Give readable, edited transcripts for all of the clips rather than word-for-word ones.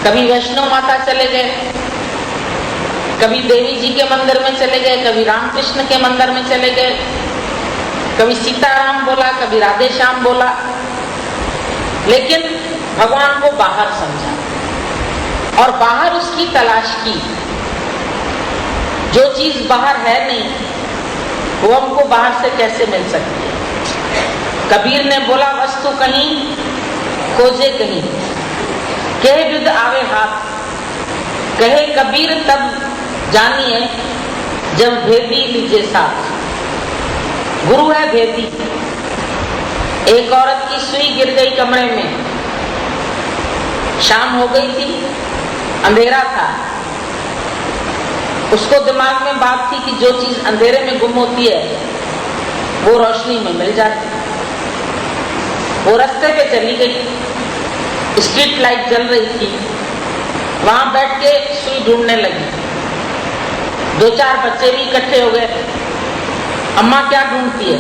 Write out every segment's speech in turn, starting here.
कभी वैष्णो माता चले गए, कभी देवी जी के मंदिर में चले गए, कभी रामकृष्ण के मंदिर में चले गए, कभी सीताराम बोला, कभी राधे श्याम बोला, लेकिन भगवान को बाहर समझा और बाहर उसकी तलाश की। जो चीज बाहर है नहीं वो हमको बाहर से कैसे मिल सकती है। कबीर ने बोला वस्तु कहीं खोजे कहीं, कहे विद आवे हाथ, कहे कबीर तब जानिए जब भेदी लीजिए साथ। गुरु है भेदी। एक औरत की सुई गिर गई कमरे में, शाम हो गई थी, अंधेरा था। उसको दिमाग में बात थी कि जो चीज अंधेरे में गुम होती है वो रोशनी में मिल जाती। वो रास्ते पे चली गई, स्ट्रीट लाइट जल रही थी, वहां बैठ के सुई ढूंढने लगी। 2-4 बच्चे भी इकट्ठे हो गए। अम्मा क्या ढूंढती है?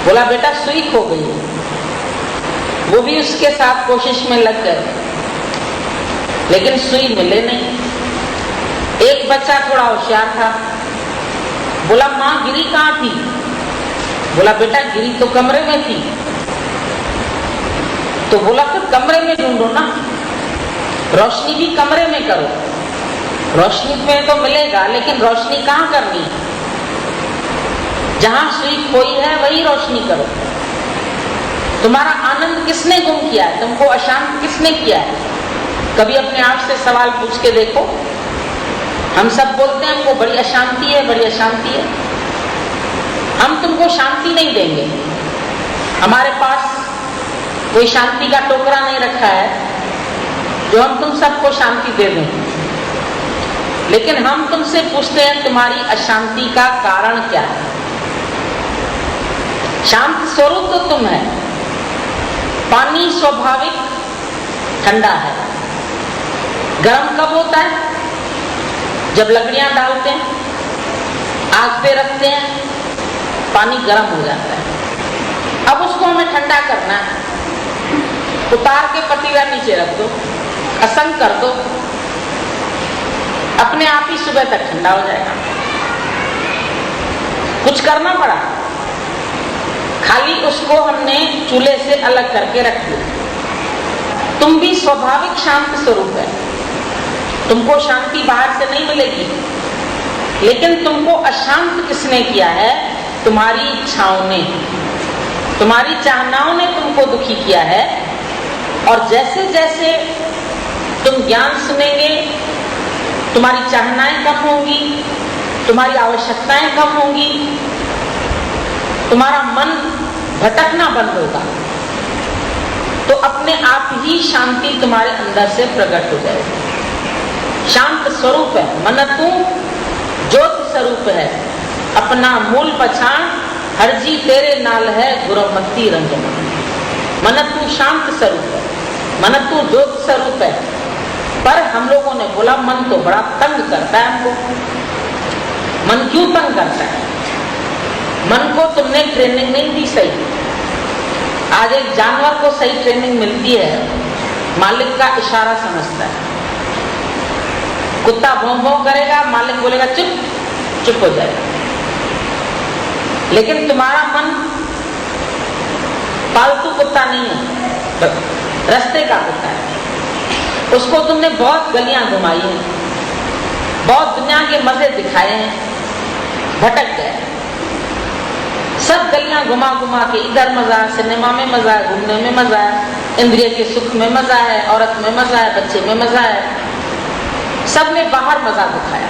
बोला बेटा सुई खो गई है। वो भी उसके साथ कोशिश में लग गए, लेकिन सुई मिले नहीं। एक बच्चा थोड़ा होशियार था, बोला माँ गिरी कहाँ थी? बोला बेटा गिरी तो कमरे में थी। तो बोला फिर कमरे में ढूंढो ना, रोशनी भी कमरे में करो। रोशनी में तो मिलेगा, लेकिन रोशनी कहाँ करनी है? जहां सुई खोई है वही रोशनी करो। तुम्हारा आनंद किसने गुम किया है? तुमको अशांत किसने किया है? कभी अपने आप से सवाल पूछ के देखो। हम सब बोलते हैं हमको बड़ी अशांति है, बड़ी अशांति है। हम तुमको शांति नहीं देंगे। हमारे पास कोई शांति का टोकरा नहीं रखा है जो हम तुम सबको शांति दे दें, लेकिन हम तुमसे पूछते हैं तुम्हारी अशांति का कारण क्या है? शांत स्वरूप तो तुम है। पानी स्वाभाविक ठंडा है। गर्म कब होता है? जब लकड़ियां डालते हैं, आग पे रखते हैं, पानी गर्म हो जाता है। अब उसको हमें ठंडा करना है। उतार के पतीला नीचे रख दो, असंग कर दो, अपने आप ही सुबह तक ठंडा हो जाएगा। कुछ करना पड़ा, खाली उसको हमने चूल्हे से अलग करके रख दिया। तुम भी स्वाभाविक शांत स्वरूप है। तुमको शांति बाहर से नहीं मिलेगी, लेकिन तुमको अशांत किसने किया है? तुम्हारी इच्छाओं ने, तुम्हारी चाहनाओं ने तुमको दुखी किया है। और जैसे जैसे तुम ज्ञान सुनेंगे, तुम्हारी चाहनाएं कम होंगी, तुम्हारी आवश्यकताएं कम होंगी, तुम्हारा मन भटकना बंद होगा, तो अपने आप ही शांति तुम्हारे अंदर से प्रकट हो जाएगी। शांत स्वरूप है, मन तू ज्योति स्वरूप है। अपना मूल पछाण हर जी तेरे नाल है, गुरमती रंजन। मन तू शांत स्वरूप है, मन तू ज्योति स्वरूप है। पर हम लोगों ने बोला मन तो बड़ा तंग करता है हमको। मन क्यों तंग करता है? मन को तुमने ट्रेनिंग नहीं दी सही। आज एक जानवर को सही ट्रेनिंग मिलती है, मालिक का इशारा समझता है। कुत्ता भौं भौं करेगा, मालिक बोलेगा चुप, चुप हो जाएगा। लेकिन तुम्हारा मन पालतू कुत्ता नहीं है, रास्ते का कुत्ता है। उसको तुमने बहुत गलियां घुमाई हैं, बहुत दुनिया के मजे दिखाए हैं, भटक गए। सब गलियां घुमा घुमा के इधर मजा, सिनेमा में मजा है, घूमने में मजा है, इंद्रिय के सुख में मजा है, औरत में मजा है, बच्चे में मजा है। सबने बाहर मजा दिखाया।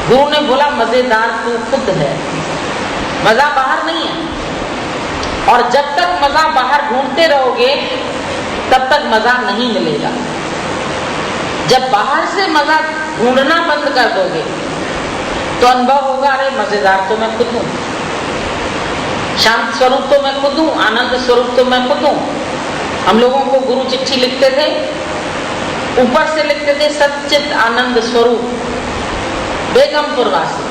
गुरु ने बोला मजेदार तू खुद है, मजा बाहर नहीं है। और जब तक मजा बाहर ढूंढते रहोगे तब तक मजा नहीं मिलेगा। जब बाहर से मजा ढूंढना बंद कर दोगे तो अनुभव होगा, अरे मजेदार तो मैं खुद हूं, शांत स्वरूप तो मैं खुद हूं, आनंद स्वरूप तो मैं खुद हूं। हम लोगों को गुरु चिट्ठी लिखते थे, ऊपर से लिखते थे सच्चित आनंद स्वरूप बेगमपुर वासी।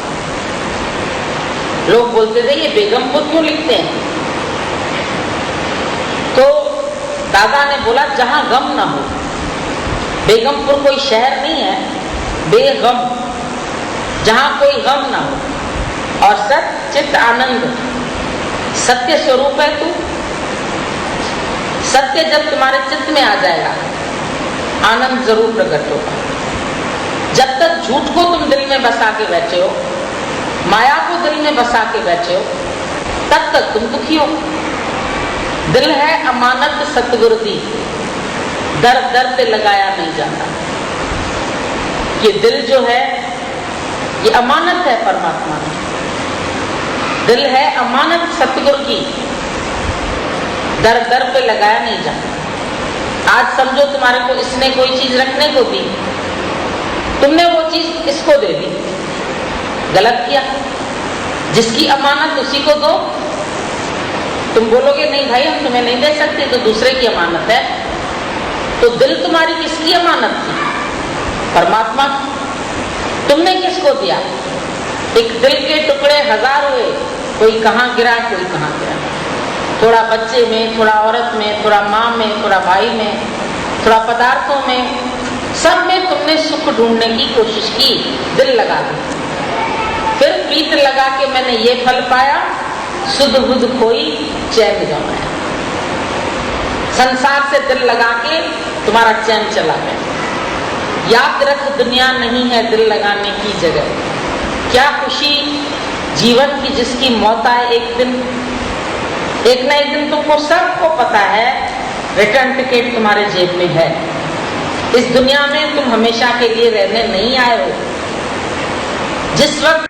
लोग बोलते थे ये बेगमपुर क्यों लिखते हैं? तो दादा ने बोला जहां गम ना हो बेगमपुर कोई शहर नहीं है, बेगम, जहां कोई गम ना हो। और सत चित्त आनंद, सत्य स्वरूप है तू। सत्य जब तुम्हारे चित्त में आ जाएगा, आनंद जरूर प्रकट होगा। जब तक झूठ को तुम दिल में बसा के बैठे हो, माया को दिल में बसा के बैठे हो, तब तक तुम दुखी हो। दिल है अमानत सतगुरु दी, दर दर पे लगाया नहीं जाता। ये दिल जो है ये अमानत है परमात्मा की। दिल है अमानत सतगुरु की, दर दर पे लगाया नहीं जाता। आज समझो तुम्हारे को इसने कोई चीज रखने को दी, तुमने वो चीज इसको दे दी, गलत किया। जिसकी अमानत उसी को दो। तुम बोलोगे नहीं भाई हम तुम्हें नहीं दे सकते, तो दूसरे की अमानत है। तो दिल तुम्हारी किसकी अमानत थी? परमात्मा। तुमने किसको दिया? एक दिल के टुकड़े हजार हुए, कोई कहां गिरा कोई कहां गिरा। थोड़ा बच्चे में, थोड़ा औरत में, थोड़ा माँ में, थोड़ा भाई में, थोड़ा पदार्थों में, सब में तुमने सुख ढूंढने की कोशिश की, दिल लगा दी। फिर प्रीत लगा के मैंने ये फल पाया, सुध बुध खोई चैन गंवाया। संसार से दिल लगा के तुम्हारा चैन चला गया। याद रख दुनिया नहीं है दिल लगाने की जगह। क्या खुशी जीवन की जिसकी मौत आए एक दिन। एक ना एक दिन तुमको सबको पता है, रिटर्न टिकट तुम्हारे जेब में है। इस दुनिया में तुम हमेशा के लिए रहने नहीं आए हो। जिस वक्त